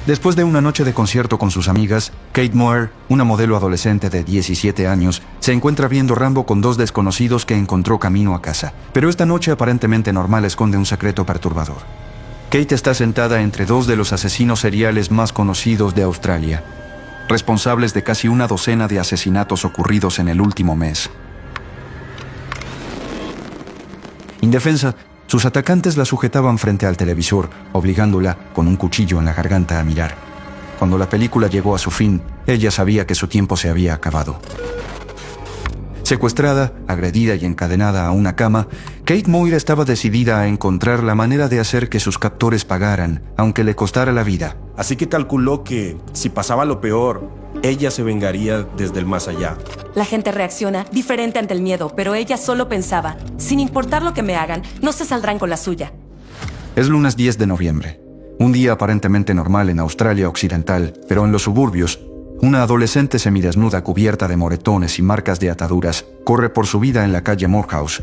Después de una noche de concierto con sus amigas, Kate Moore, una modelo adolescente de 17 años, se encuentra viendo Rambo con dos desconocidos que encontró camino a casa. Pero esta noche aparentemente normal esconde un secreto perturbador. Kate está sentada entre dos de los asesinos seriales más conocidos de Australia, responsables de casi una docena de asesinatos ocurridos en el último mes. Indefensa, sus atacantes la sujetaban frente al televisor, obligándola, con un cuchillo en la garganta, a mirar. Cuando la película llegó a su fin, ella sabía que su tiempo se había acabado. Secuestrada, agredida y encadenada a una cama, Kate Moore estaba decidida a encontrar la manera de hacer que sus captores pagaran, aunque le costara la vida. Así que calculó que, si pasaba lo peor, ella se vengaría desde el más allá. La gente reacciona diferente ante el miedo, pero ella solo pensaba, sin importar lo que me hagan, no se saldrán con la suya. Es lunes 10 de noviembre, un día aparentemente normal en Australia Occidental, pero en los suburbios, una adolescente semidesnuda cubierta de moretones y marcas de ataduras corre por su vida en la calle Morehouse.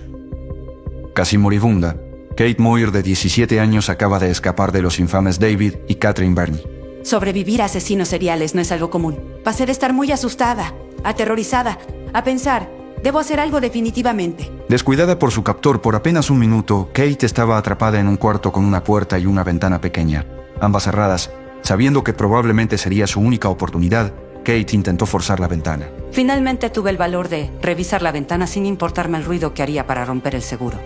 Casi moribunda, Kate Moore, de 17 años, acaba de escapar de los infames David y Catherine Byrne. Sobrevivir a asesinos seriales no es algo común. Pasé de estar muy asustada, aterrorizada, a pensar, debo hacer algo definitivamente. Descuidada por su captor por apenas un minuto, Kate estaba atrapada en un cuarto con una puerta y una ventana pequeña, ambas cerradas. Sabiendo que probablemente sería su única oportunidad, Kate intentó forzar la ventana. Finalmente tuve el valor de revisar la ventana sin importarme el ruido que haría para romper el seguro.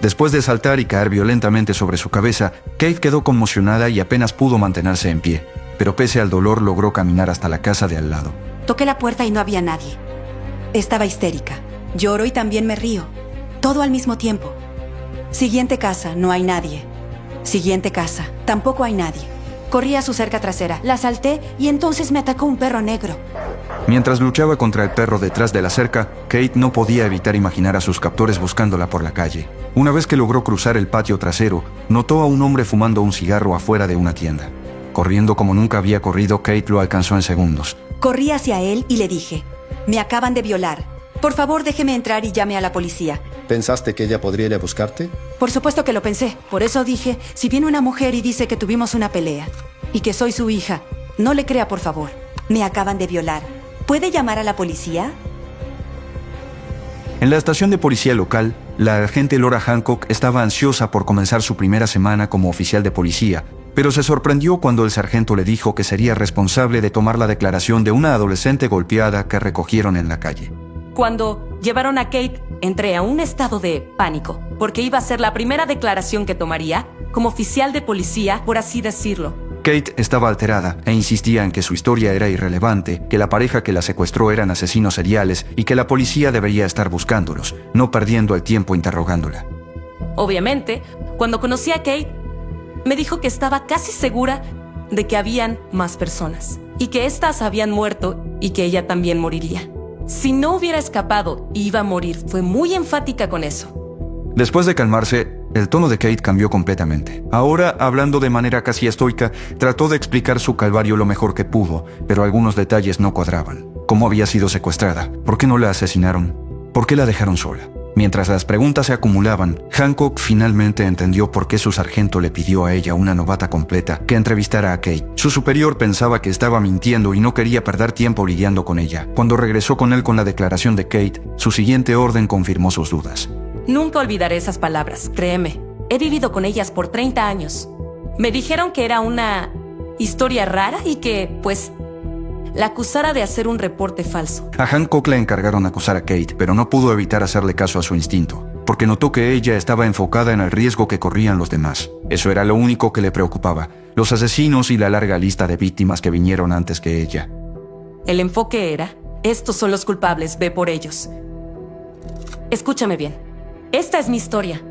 Después de saltar y caer violentamente sobre su cabeza, Kate quedó conmocionada y apenas pudo mantenerse en pie, pero pese al dolor logró caminar hasta la casa de al lado. Toqué la puerta y no había nadie. Estaba histérica. Lloro y también me río. Todo al mismo tiempo. Siguiente casa, no hay nadie. Siguiente casa, tampoco hay nadie. Corrí a su cerca trasera, la salté y entonces me atacó un perro negro. Mientras luchaba contra el perro detrás de la cerca, Kate no podía evitar imaginar a sus captores buscándola por la calle. Una vez que logró cruzar el patio trasero, notó a un hombre fumando un cigarro afuera de una tienda. Corriendo como nunca había corrido, Kate lo alcanzó en segundos. Corrí hacia él y le dije, me acaban de violar. Por favor, déjeme entrar y llame a la policía. ¿Pensaste que ella podría ir a buscarte? Por supuesto que lo pensé. Por eso dije, si viene una mujer y dice que tuvimos una pelea y que soy su hija, no le crea, por favor. Me acaban de violar. ¿Puede llamar a la policía? En la estación de policía local, la agente Laura Hancock estaba ansiosa por comenzar su primera semana como oficial de policía, pero se sorprendió cuando el sargento le dijo que sería responsable de tomar la declaración de una adolescente golpeada que recogieron en la calle. Cuando llevaron a Kate, entré a un estado de pánico, porque iba a ser la primera declaración que tomaría como oficial de policía, por así decirlo. Kate estaba alterada e insistía en que su historia era irrelevante, que la pareja que la secuestró eran asesinos seriales y que la policía debería estar buscándolos, no perdiendo el tiempo interrogándola. Obviamente, cuando conocí a Kate, me dijo que estaba casi segura de que habían más personas y que éstas habían muerto y que ella también moriría. Si no hubiera escapado, iba a morir. Fue muy enfática con eso. Después de calmarse, el tono de Kate cambió completamente. Ahora, hablando de manera casi estoica, trató de explicar su calvario lo mejor que pudo, pero algunos detalles no cuadraban. ¿Cómo había sido secuestrada? ¿Por qué no la asesinaron? ¿Por qué la dejaron sola? Mientras las preguntas se acumulaban, Hancock finalmente entendió por qué su sargento le pidió a ella, una novata completa, que entrevistara a Kate. Su superior pensaba que estaba mintiendo y no quería perder tiempo lidiando con ella. Cuando regresó con él con la declaración de Kate, su siguiente orden confirmó sus dudas. Nunca olvidaré esas palabras, créeme. He vivido con ellas por 30 años. Me dijeron que era una historia rara y que, pues, la acusara de hacer un reporte falso. A Hancock le encargaron acusar a Kate, pero no pudo evitar hacerle caso a su instinto, porque notó que ella estaba enfocada en el riesgo que corrían los demás. Eso era lo único que le preocupaba, los asesinos y la larga lista de víctimas que vinieron antes que ella. El enfoque era, estos son los culpables, ve por ellos. Escúchame bien, esta es mi historia.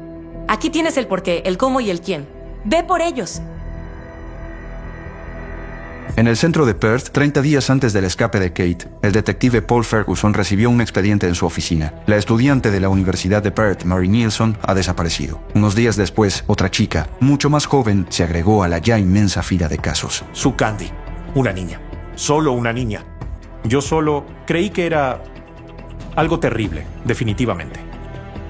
Aquí tienes el porqué, el cómo y el quién. Ve por ellos. En el centro de Perth, 30 días antes del escape de Kate, el detective Paul Ferguson recibió un expediente en su oficina. La estudiante de la Universidad de Perth, Mary Nielsen, ha desaparecido. Unos días después, otra chica, mucho más joven, se agregó a la ya inmensa fila de casos. Sue Candy, una niña. Solo una niña. Yo solo creí que era algo terrible, definitivamente.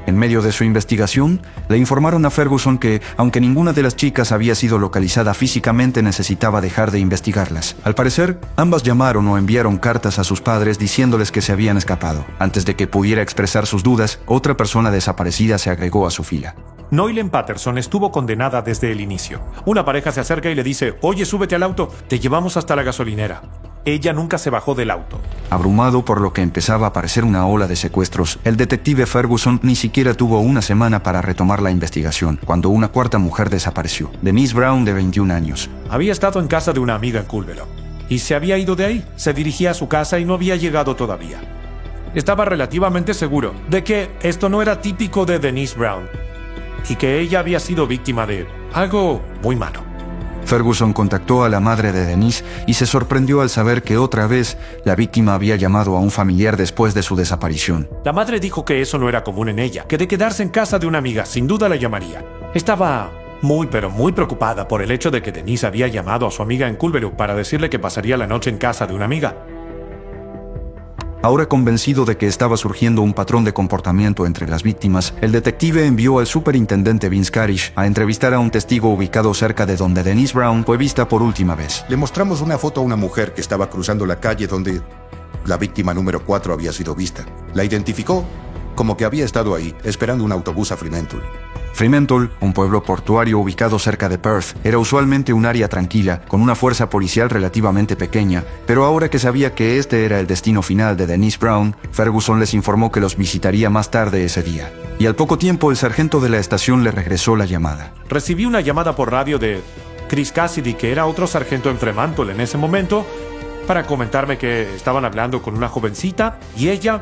En medio de su investigación, le informaron a Ferguson que, aunque ninguna de las chicas había sido localizada físicamente, necesitaba dejar de investigarlas. Al parecer, ambas llamaron o enviaron cartas a sus padres diciéndoles que se habían escapado. Antes de que pudiera expresar sus dudas, otra persona desaparecida se agregó a su fila. Noylen Patterson estuvo condenada desde el inicio. Una pareja se acerca y le dice: «Oye, súbete al auto, te llevamos hasta la gasolinera». Ella nunca se bajó del auto. Abrumado por lo que empezaba a parecer una ola de secuestros, el detective Ferguson ni siquiera tuvo una semana para retomar la investigación, cuando una cuarta mujer desapareció. Denise Brown, de 21 años. Había estado en casa de una amiga en Culver y se había ido de ahí. Se dirigía a su casa y no había llegado todavía. Estaba relativamente seguro de que esto no era típico de Denise Brown y que ella había sido víctima de algo muy malo. Ferguson contactó a la madre de Denise y se sorprendió al saber que otra vez la víctima había llamado a un familiar después de su desaparición. La madre dijo que eso no era común en ella, que de quedarse en casa de una amiga sin duda la llamaría. Estaba muy preocupada por el hecho de que Denise había llamado a su amiga en Culver para decirle que pasaría la noche en casa de una amiga. Ahora convencido de que estaba surgiendo un patrón de comportamiento entre las víctimas, el detective envió al superintendente Vince Carish a entrevistar a un testigo ubicado cerca de donde Denise Brown fue vista por última vez. Le mostramos una foto a una mujer que estaba cruzando la calle donde la víctima número 4 había sido vista. La identificó como que había estado ahí, esperando un autobús a Fremantle. Fremantle, un pueblo portuario ubicado cerca de Perth, era usualmente un área tranquila, con una fuerza policial relativamente pequeña, pero ahora que sabía que este era el destino final de Denise Brown, Ferguson les informó que los visitaría más tarde ese día. Y al poco tiempo el sargento de la estación le regresó la llamada. Recibí una llamada por radio de Chris Cassidy, que era otro sargento en Fremantle en ese momento, para comentarme que estaban hablando con una jovencita y ella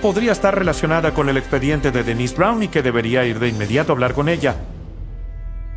podría estar relacionada con el expediente de Denise Brown y que debería ir de inmediato a hablar con ella.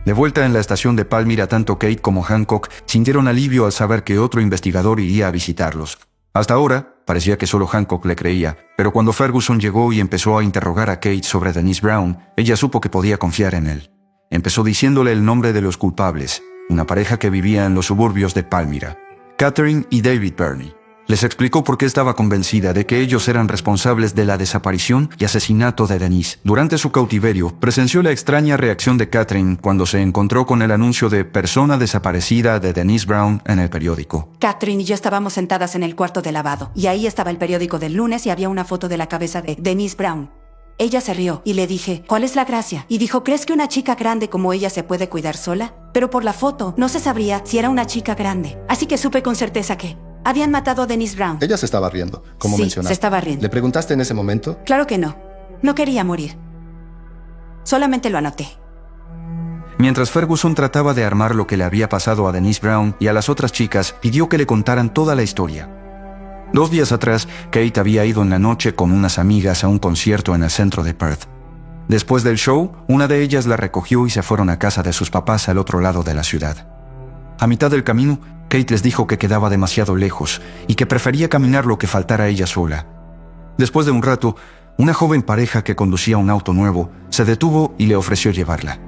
De vuelta en la estación de Palmyra, tanto Kate como Hancock sintieron alivio al saber que otro investigador iría a visitarlos. Hasta ahora, parecía que solo Hancock le creía, pero cuando Ferguson llegó y empezó a interrogar a Kate sobre Denise Brown, ella supo que podía confiar en él. Empezó diciéndole el nombre de los culpables, una pareja que vivía en los suburbios de Palmyra, Catherine y David Burney. Les explicó por qué estaba convencida de que ellos eran responsables de la desaparición y asesinato de Denise. Durante su cautiverio, presenció la extraña reacción de Catherine cuando se encontró con el anuncio de persona desaparecida de Denise Brown en el periódico. Catherine y yo estábamos sentadas en el cuarto de lavado, y ahí estaba el periódico del lunes y había una foto de la cabeza de Denise Brown. Ella se rió y le dije, ¿cuál es la gracia? Y dijo, ¿crees que una chica grande como ella se puede cuidar sola? Pero por la foto no se sabría si era una chica grande. Así que supe con certeza que habían matado a Denise Brown. Ella se estaba riendo, como Sí, mencionaste. se estaba riendo. ¿Le preguntaste en ese momento? Claro que no. No quería morir. Solamente lo anoté. Mientras Ferguson trataba de armar lo que le había pasado a Denise Brown y a las otras chicas, pidió que le contaran toda la historia. 2 días atrás, Kate había ido en la noche con unas amigas a un concierto en el centro de Perth. Después del show, una de ellas la recogió y se fueron a casa de sus papás al otro lado de la ciudad. A mitad del camino, Kate les dijo que quedaba demasiado lejos y que prefería caminar lo que faltara ella sola. Después de un rato, una joven pareja que conducía un auto nuevo se detuvo y le ofreció llevarla.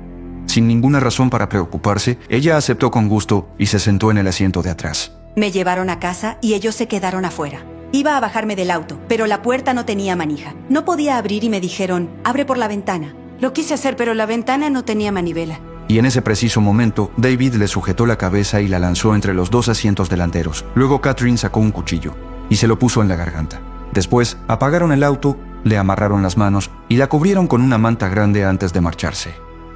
Sin ninguna razón para preocuparse, ella aceptó con gusto y se sentó en el asiento de atrás. Me llevaron a casa y ellos se quedaron afuera. Iba a bajarme del auto, pero la puerta no tenía manija. No podía abrir y me dijeron, abre por la ventana. Lo quise hacer, pero la ventana no tenía manivela. Y en ese preciso momento, David le sujetó la cabeza y la lanzó entre los 2 asientos delanteros. Luego Catherine sacó un cuchillo y se lo puso en la garganta. Después, apagaron el auto, le amarraron las manos y la cubrieron con una manta grande antes de marcharse.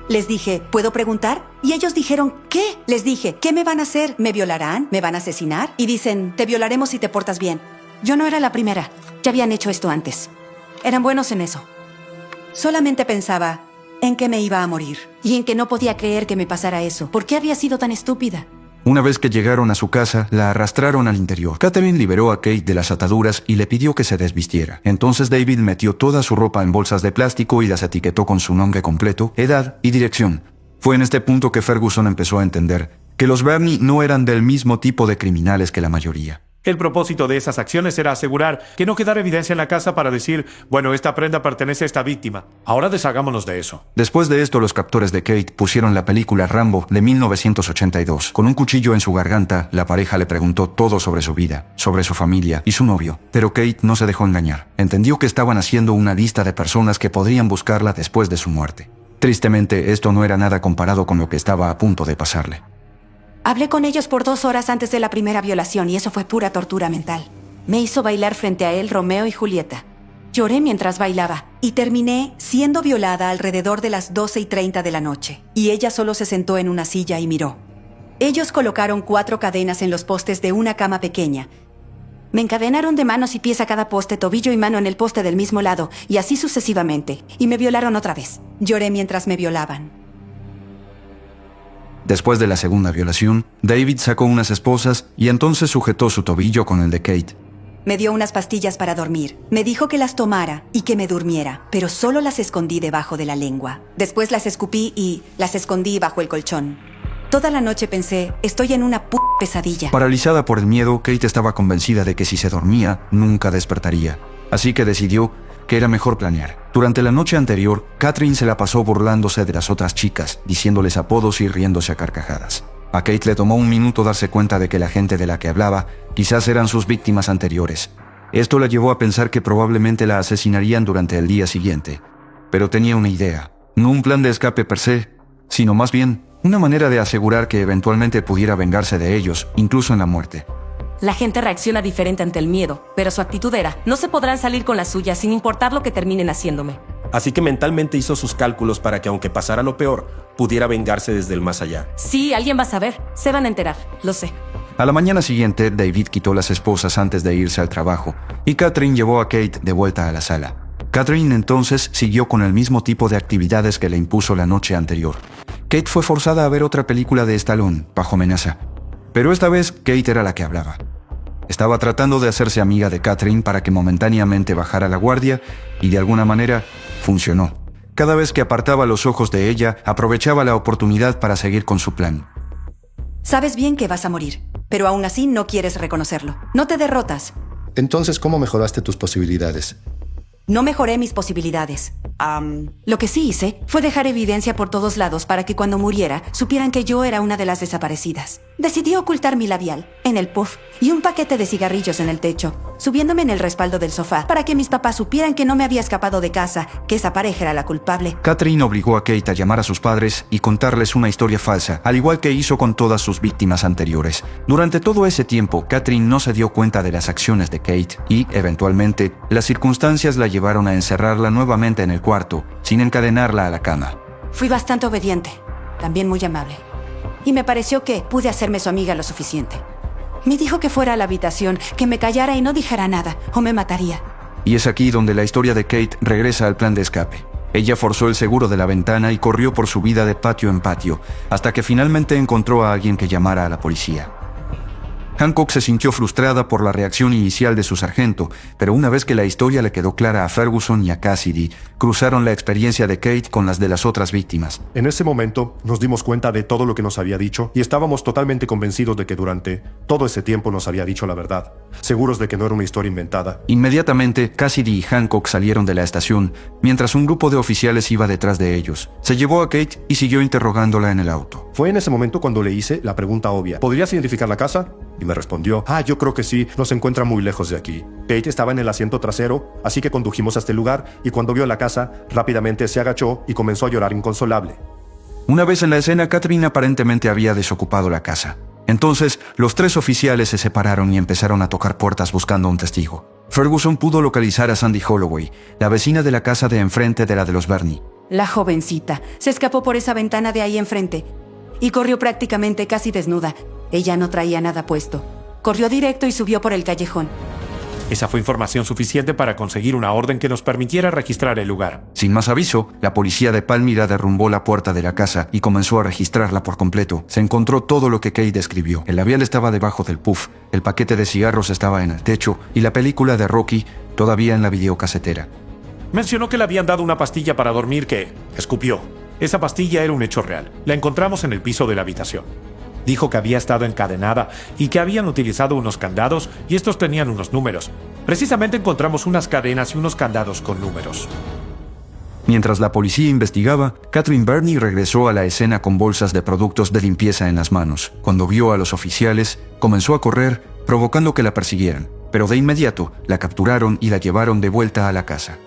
Les dije, ¿puedo preguntar? Y ellos dijeron, ¿qué? Les dije, ¿qué me van a hacer? ¿Me violarán? ¿Me van a asesinar? Y dicen, te violaremos si te portas bien. Yo no era la primera. Ya habían hecho esto antes. Eran buenos en eso. Solamente pensaba en que me iba a morir. Y en que no podía creer que me pasara eso. ¿Por qué había sido tan estúpida? Una vez que llegaron a su casa, la arrastraron al interior. Catherine liberó a Kate de las ataduras y le pidió que se desvistiera. Entonces David metió toda su ropa en bolsas de plástico y las etiquetó con su nombre completo, edad y dirección. Fue en este punto que Ferguson empezó a entender que los Burney no eran del mismo tipo de criminales que la mayoría. El propósito de esas acciones era asegurar que no quedara evidencia en la casa para decir, bueno, esta prenda pertenece a esta víctima. Ahora deshagámonos de eso. Después de esto, los captores de Kate pusieron la película Rambo de 1982. Con un cuchillo en su garganta, la pareja le preguntó todo sobre su vida, sobre su familia y su novio. Pero Kate no se dejó engañar. Entendió que estaban haciendo una lista de personas que podrían buscarla después de su muerte. Tristemente, esto no era nada comparado con lo que estaba a punto de pasarle. Hablé con ellos por 2 horas antes de la primera violación y eso fue pura tortura mental. Me hizo bailar frente a él Romeo y Julieta. Lloré mientras bailaba y terminé siendo violada alrededor de las 12:30 de la noche. Y ella solo se sentó en una silla y miró. Ellos colocaron 4 cadenas en los postes de una cama pequeña. Me encadenaron de manos y pies a cada poste, tobillo y mano en el poste del mismo lado, y así sucesivamente. Y me violaron otra vez. Lloré mientras me violaban. Después de la segunda violación, David sacó unas esposas y entonces sujetó su tobillo con el de Kate. Me dio unas pastillas para dormir. Me dijo que las tomara y que me durmiera, pero solo las escondí debajo de la lengua. Después las escupí y las escondí bajo el colchón. Toda la noche pensé, estoy en una pesadilla. Paralizada por el miedo, Kate estaba convencida de que si se dormía, nunca despertaría. Así que decidió que era mejor planear. Durante la noche anterior, Catherine se la pasó burlándose de las otras chicas, diciéndoles apodos y riéndose a carcajadas. A Kate le tomó un minuto darse cuenta de que la gente de la que hablaba quizás eran sus víctimas anteriores. Esto la llevó a pensar que probablemente la asesinarían durante el día siguiente. Pero tenía una idea, no un plan de escape per se, sino más bien una manera de asegurar que eventualmente pudiera vengarse de ellos, incluso en la muerte. La gente reacciona diferente ante el miedo, pero su actitud era, no se podrán salir con la suya sin importar lo que terminen haciéndome. Así que mentalmente hizo sus cálculos para que aunque pasara lo peor, pudiera vengarse desde el más allá. Sí, alguien va a saber, se van a enterar, lo sé. A la mañana siguiente, David quitó las esposas antes de irse al trabajo, y Catherine llevó a Kate de vuelta a la sala. Catherine entonces siguió con el mismo tipo de actividades que le impuso la noche anterior. Kate fue forzada a ver otra película de Stallone, bajo amenaza. Pero esta vez, Kate era la que hablaba. Estaba tratando de hacerse amiga de Catherine para que momentáneamente bajara la guardia, y de alguna manera, funcionó. Cada vez que apartaba los ojos de ella, aprovechaba la oportunidad para seguir con su plan. Sabes bien que vas a morir, pero aún así no quieres reconocerlo. No te derrotas. Entonces, ¿cómo mejoraste tus posibilidades? No mejoré mis posibilidades. Lo que sí hice fue dejar evidencia por todos lados para que cuando muriera supieran que yo era una de las desaparecidas. Decidí ocultar mi labial en el puff y un paquete de cigarrillos en el techo, subiéndome en el respaldo del sofá para que mis papás supieran que no me había escapado de casa, que esa pareja era la culpable. Catherine obligó a Kate a llamar a sus padres y contarles una historia falsa, al igual que hizo con todas sus víctimas anteriores. Durante todo ese tiempo, Catherine no se dio cuenta de las acciones de Kate y, eventualmente, las circunstancias la llevaron a encerrarla nuevamente en el cuarto, sin encadenarla a la cama. Fui bastante obediente, también muy amable. Y me pareció que pude hacerme su amiga lo suficiente. Me dijo que fuera a la habitación, que me callara y no dijera nada, o me mataría. Y es aquí donde la historia de Kate regresa al plan de escape. Ella forzó el seguro de la ventana y corrió por su vida de patio en patio, hasta que finalmente encontró a alguien que llamara a la policía. Hancock se sintió frustrada por la reacción inicial de su sargento, pero una vez que la historia le quedó clara a Ferguson y a Cassidy, cruzaron la experiencia de Kate con las de las otras víctimas. En ese momento nos dimos cuenta de todo lo que nos había dicho y estábamos totalmente convencidos de que durante todo ese tiempo nos había dicho la verdad, seguros de que no era una historia inventada. Inmediatamente, Cassidy y Hancock salieron de la estación, mientras un grupo de oficiales iba detrás de ellos. Se llevó a Kate y siguió interrogándola en el auto. Fue en ese momento cuando le hice la pregunta obvia: ¿podrías identificar la casa? Y me respondió: yo creo que sí, no se encuentra muy lejos de aquí. Kate estaba en el asiento trasero, así que condujimos a este lugar y cuando vio la casa, rápidamente se agachó y comenzó a llorar inconsolable. Una vez en la escena, Catherine aparentemente había desocupado la casa. Entonces, los 3 oficiales se separaron y empezaron a tocar puertas buscando un testigo. Ferguson pudo localizar a Sandy Holloway, la vecina de la casa de enfrente de la de los Burney. La jovencita se escapó por esa ventana de ahí enfrente y corrió prácticamente casi desnuda. Ella no traía nada puesto. Corrió directo y subió por el callejón. Esa fue información suficiente para conseguir una orden que nos permitiera registrar el lugar. Sin más aviso, la policía de Palmyra derrumbó la puerta de la casa y comenzó a registrarla por completo. Se encontró todo lo que Kate describió. El labial estaba debajo del puff, el paquete de cigarros estaba en el techo y la película de Rocky todavía en la videocasetera. Mencionó que le habían dado una pastilla para dormir que escupió. Esa pastilla era un hecho real. La encontramos en el piso de la habitación. Dijo que había estado encadenada y que habían utilizado unos candados y estos tenían unos números. Precisamente encontramos unas cadenas y unos candados con números. Mientras la policía investigaba, Catherine Burney regresó a la escena con bolsas de productos de limpieza en las manos. Cuando vio a los oficiales, comenzó a correr, provocando que la persiguieran. Pero de inmediato, la capturaron y la llevaron de vuelta a la casa.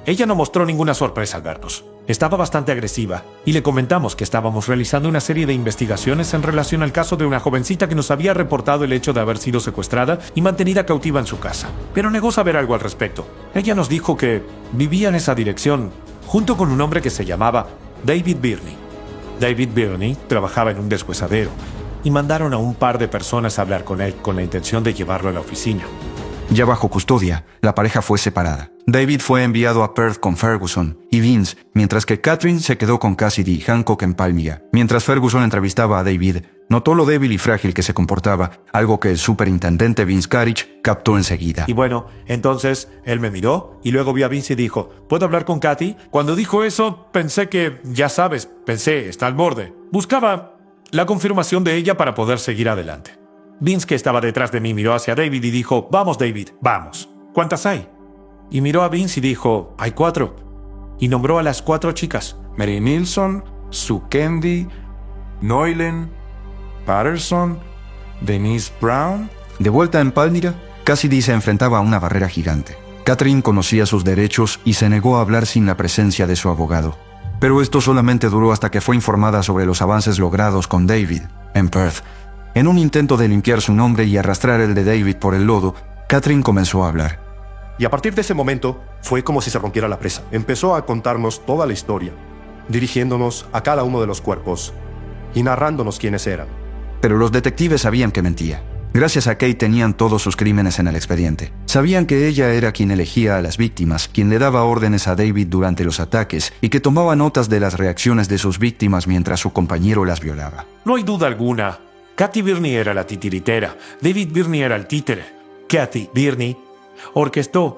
Ella no mostró ninguna sorpresa al vernos. Estaba bastante agresiva y le comentamos que estábamos realizando una serie de investigaciones en relación al caso de una jovencita que nos había reportado el hecho de haber sido secuestrada y mantenida cautiva en su casa. Pero negó saber algo al respecto. Ella nos dijo que vivía en esa dirección junto con un hombre que se llamaba David Birney. David Birney trabajaba en un deshuesadero y mandaron a un par de personas a hablar con él con la intención de llevarlo a la oficina. Ya bajo custodia, la pareja fue separada. David fue enviado a Perth con Ferguson y Vince, mientras que Catherine se quedó con Cassidy y Hancock en Palmyra. Mientras Ferguson entrevistaba a David, notó lo débil y frágil que se comportaba, algo que el superintendente Vince Carriage captó enseguida. Y bueno, entonces él me miró y luego vio a Vince y dijo, ¿puedo hablar con Kathy? Cuando dijo eso, pensé que, ya sabes, está al borde. Buscaba la confirmación de ella para poder seguir adelante. Vince, que estaba detrás de mí, miró hacia David y dijo, vamos David, vamos. ¿Cuántas hay? Y miró a Vince y dijo, hay 4. Y nombró a las 4 chicas. Mary Nilsson, Sue Kendi, Noylen, Patterson, Denise Brown. De vuelta en Palmyra, Cassidy se enfrentaba a una barrera gigante. Catherine conocía sus derechos y se negó a hablar sin la presencia de su abogado. Pero esto solamente duró hasta que fue informada sobre los avances logrados con David en Perth. En un intento de limpiar su nombre y arrastrar el de David por el lodo, Catherine comenzó a hablar. Y a partir de ese momento, fue como si se rompiera la presa. Empezó a contarnos toda la historia, dirigiéndonos a cada uno de los cuerpos y narrándonos quiénes eran. Pero los detectives sabían que mentía. Gracias a Kate tenían todos sus crímenes en el expediente. Sabían que ella era quien elegía a las víctimas, quien le daba órdenes a David durante los ataques y que tomaba notas de las reacciones de sus víctimas mientras su compañero las violaba. No hay duda alguna. Kathy Birney era la titiritera. David Birney era el títere. Kathy Birney orquestó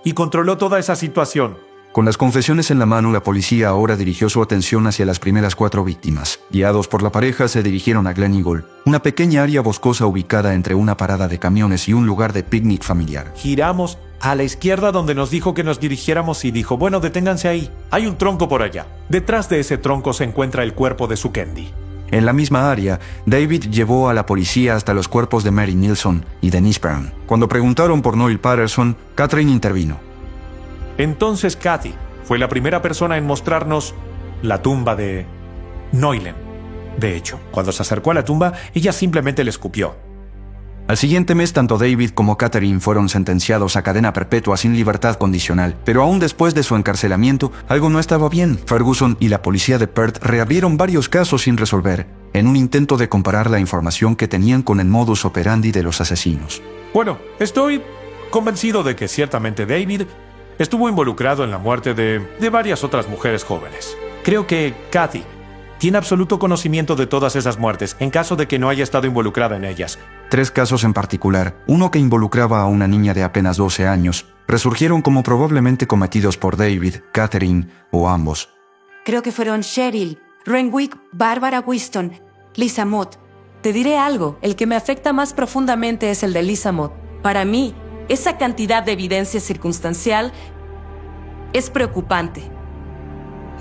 y controló toda esa situación. Con las confesiones en la mano, la policía ahora dirigió su atención hacia las primeras 4 víctimas. Guiados por la pareja, se dirigieron a Glen Eagle, una pequeña área boscosa ubicada entre una parada de camiones y un lugar de picnic familiar. Giramos a la izquierda donde nos dijo que nos dirigiéramos y dijo, bueno, deténganse ahí. Hay un tronco por allá. Detrás de ese tronco se encuentra el cuerpo de Sue Kendi. En la misma área, David llevó a la policía hasta los cuerpos de Mary Nilsson y Denise Brown. Cuando preguntaron por Noel Patterson, Catherine intervino. Entonces Kathy fue la primera persona en mostrarnos la tumba de Noylen. De hecho, cuando se acercó a la tumba, ella simplemente le escupió. Al siguiente mes, tanto David como Catherine fueron sentenciados a cadena perpetua sin libertad condicional. Pero aún después de su encarcelamiento, algo no estaba bien. Ferguson y la policía de Perth reabrieron varios casos sin resolver, en un intento de comparar la información que tenían con el modus operandi de los asesinos. Bueno, estoy convencido de que ciertamente David estuvo involucrado en la muerte de varias otras mujeres jóvenes. Creo que Kathy tiene absoluto conocimiento de todas esas muertes, en caso de que no haya estado involucrada en ellas. 3 casos en particular, uno que involucraba a una niña de apenas 12 años, resurgieron como probablemente cometidos por David, Catherine o ambos. Creo que fueron Cheryl, Renwick, Barbara Whiston, Lisa Mott. Te diré algo, el que me afecta más profundamente es el de Lisa Mott. Para mí, esa cantidad de evidencia circunstancial es preocupante.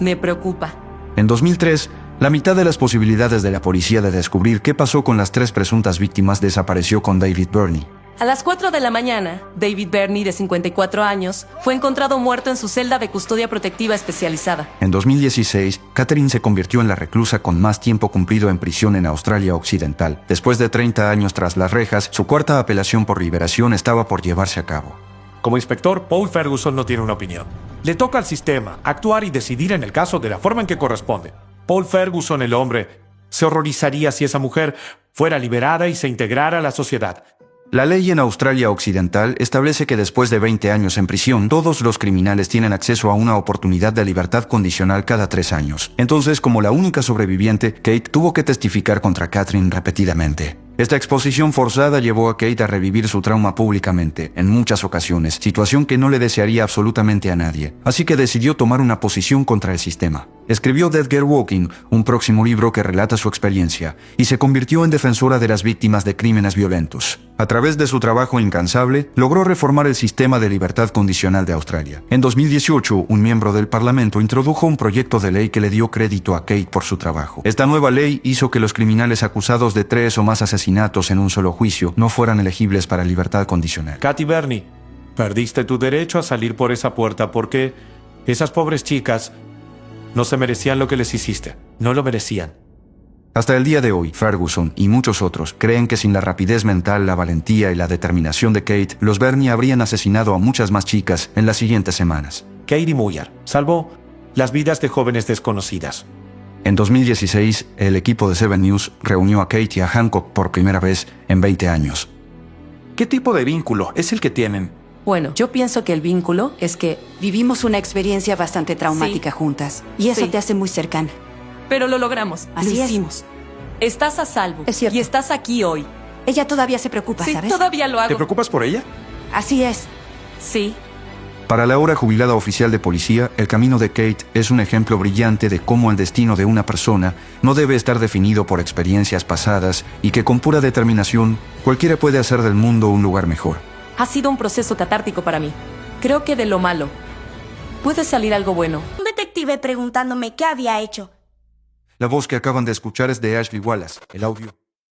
Me preocupa. En 2003, la mitad de las posibilidades de la policía de descubrir qué pasó con las 3 presuntas víctimas desapareció con David Birney. A las 4 de la mañana, David Birney, de 54 años, fue encontrado muerto en su celda de custodia protectiva especializada. En 2016, Catherine se convirtió en la reclusa con más tiempo cumplido en prisión en Australia Occidental. Después de 30 años tras las rejas, su cuarta apelación por liberación estaba por llevarse a cabo. Como inspector, Paul Ferguson no tiene una opinión. Le toca al sistema actuar y decidir en el caso de la forma en que corresponde. Paul Ferguson, el hombre, se horrorizaría si esa mujer fuera liberada y se integrara a la sociedad. La ley en Australia Occidental establece que después de 20 años en prisión, todos los criminales tienen acceso a una oportunidad de libertad condicional cada 3 años. Entonces, como la única sobreviviente, Kate tuvo que testificar contra Catherine repetidamente. Esta exposición forzada llevó a Kate a revivir su trauma públicamente, en muchas ocasiones, situación que no le desearía absolutamente a nadie. Así que decidió tomar una posición contra el sistema. Escribió Dead Girl Walking, un próximo libro que relata su experiencia, y se convirtió en defensora de las víctimas de crímenes violentos. A través de su trabajo incansable, logró reformar el sistema de libertad condicional de Australia. En 2018, un miembro del Parlamento introdujo un proyecto de ley que le dio crédito a Kate por su trabajo. Esta nueva ley hizo que los criminales acusados de 3 o más asesinatos en un solo juicio no fueran elegibles para libertad condicional. Katy Bernie, perdiste tu derecho a salir por esa puerta porque esas pobres chicas no se merecían lo que les hiciste. No lo merecían. Hasta el día de hoy, Ferguson y muchos otros creen que sin la rapidez mental, la valentía y la determinación de Kate, los Bernie habrían asesinado a muchas más chicas en las siguientes semanas. Katie Muir salvó las vidas de jóvenes desconocidas. En 2016, el equipo de 7 News reunió a Kate y a Hancock por primera vez en 20 años. ¿Qué tipo de vínculo es el que tienen? Bueno, yo pienso que el vínculo es que... Vivimos una experiencia bastante traumática juntas. Y eso Sí. te hace muy cercana. Pero lo logramos. Así lo es. hicimos. Estás a salvo. Es cierto. Y estás aquí hoy. Ella todavía se preocupa, Sí, ¿sabes? todavía lo ¿Te hago. preocupas por ella? Así es. Sí. Para la ahora jubilada oficial de policía, el camino de Kate es un ejemplo brillante de cómo el destino de una persona no debe estar definido por experiencias pasadas y que con pura determinación cualquiera puede hacer del mundo un lugar mejor. Ha sido un proceso catártico para mí. Creo que de lo malo puede salir algo bueno. Un detective preguntándome qué había hecho. La voz que acaban de escuchar es de Ashley Wallace. El audio